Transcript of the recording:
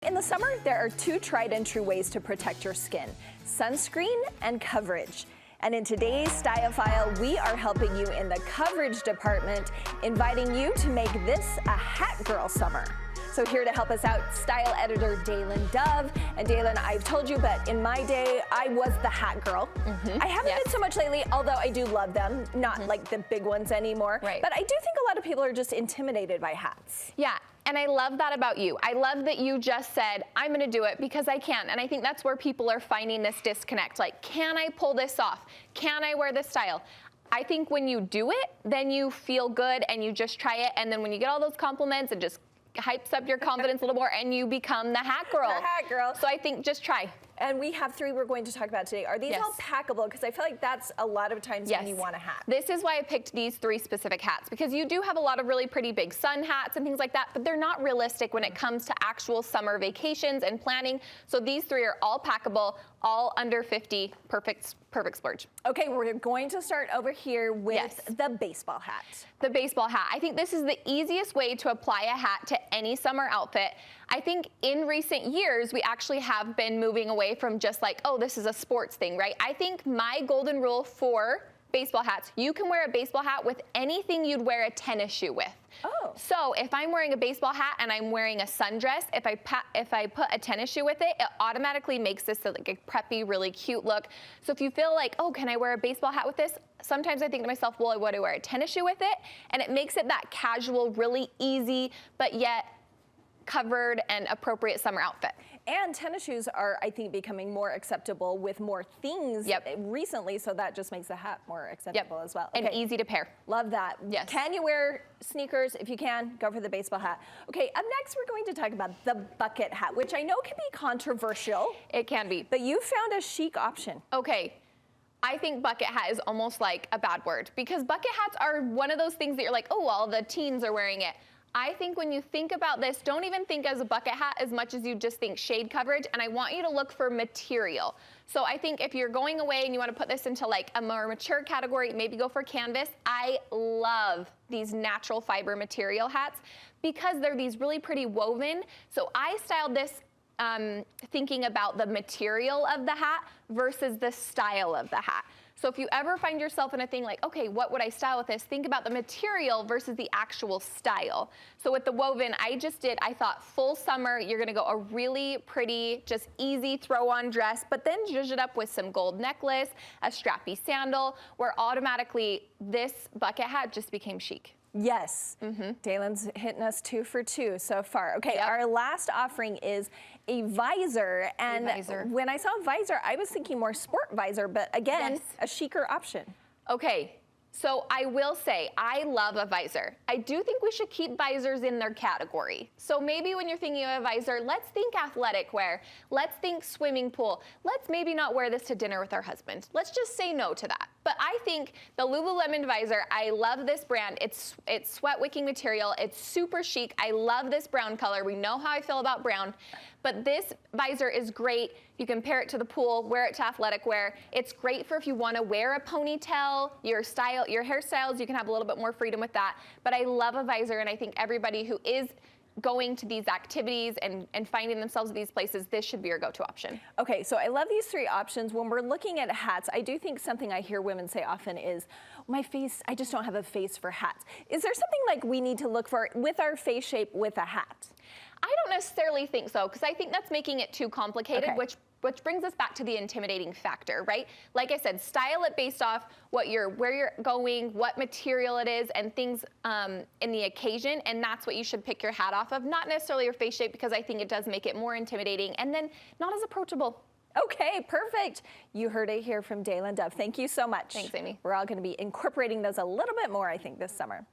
In the summer, there are two tried and true ways to protect your skin: sunscreen and coverage. And in today's Style File, we are helping you in the coverage department, inviting you to make this a hat girl summer. So here to help us out, style editor Daylan Dove. And Daylan, I've told you, but in my day, I was the hat girl. I haven't been so much lately, although I do love them, not like the big ones anymore. Right. But I do think a lot of people are just intimidated by hats. Yeah, and I love that about you. I love that you just said, I'm gonna do it because I can. And I think that's where people are finding this disconnect. Like, can I pull this off? Can I wear this style? I think when you do it, then you feel good and you just try it. And then when you get all those compliments, it just hypes up your confidence a little more and you become the hat girl. The hat girl. So I think just try. And we have three we're going to talk about today. Are these all packable? Because I feel like that's a lot of times when you want a hat. This is why I picked these three specific hats, because you do have a lot of really pretty big sun hats and things like that, but they're not realistic when it comes to actual summer vacations and planning. So these three are all packable, all under 50, perfect splurge. Okay, we're going to start over here with the baseball hat. The baseball hat. I think this is the easiest way to apply a hat to any summer outfit. I think in recent years, we actually have been moving away from just like, oh, this is a sports thing, right? I think my golden rule for baseball hats, you can wear a baseball hat with anything you'd wear a tennis shoe with. Oh. So if I'm wearing a baseball hat and I'm wearing a sundress, if I put a tennis shoe with it, it automatically makes this like a preppy, really cute look. So if you feel like, oh, can I wear a baseball hat with this? Sometimes I think to myself, well, would I wear a tennis shoe with it? And it makes it that casual, really easy, but yet covered and appropriate summer outfit. And tennis shoes are, I think, becoming more acceptable with more things recently, so that just makes the hat more acceptable as well. Okay. And easy to pair. Love that. Yes. Can you wear sneakers? If you can, go for the baseball hat. Okay, up next we're going to talk about the bucket hat, which I know can be controversial. It can be. But you found a chic option. Okay. I think bucket hat is almost like a bad word, because bucket hats are one of those things that you're like, oh, well, the teens are wearing it. I think when you think about this, don't even think as a bucket hat as much as you just think shade coverage, and I want you to look for material. So I think if you're going away and you want to put this into like a more mature category, maybe go for canvas. I love these natural fiber material hats because they're these really pretty woven. So I styled this thinking about the material of the hat versus the style of the hat. So if you ever find yourself in a thing like, okay, what would I style with this? Think about the material versus the actual style. So with the woven, I thought full summer, you're gonna go a really pretty, just easy throw on dress, but then zhuzh it up with some gold necklace, a strappy sandal, where automatically this bucket hat just became chic. Yes. Daylan's hitting us 2 for 2 so far. Okay, our last offering is a visor. And when I saw visor, I was thinking more sport visor, but again, a chicer option. Okay. So I will say, I love a visor. I do think we should keep visors in their category. So maybe when you're thinking of a visor, let's think athletic wear. Let's think swimming pool. Let's maybe not wear this to dinner with our husband. Let's just say no to that. But I think the Lululemon visor, I love this brand. It's sweat wicking material. It's super chic. I love this brown color. We know how I feel about brown. But this visor is great. You can pair it to the pool, wear it to athletic wear. It's great for if you want to wear a ponytail, your hairstyles, you can have a little bit more freedom with that. But I love a visor, and I think everybody who is going to these activities and finding themselves at these places, this should be your go-to option. Okay, so I love these 3 options. When we're looking at hats, I do think something I hear women say often is, my face, I just don't have a face for hats. Is there something like we need to look for with our face shape with a hat? I don't necessarily think so, because I think that's making it too complicated, which brings us back to the intimidating factor, right? Like I said, style it based off where you're going, what material it is, and things in the occasion, and that's what you should pick your hat off of, not necessarily your face shape, because I think it does make it more intimidating and then not as approachable. Okay, perfect. You heard it here from Daylan Dove. Thank you so much. Thanks, Amy. We're all going to be incorporating those a little bit more, I think, this summer.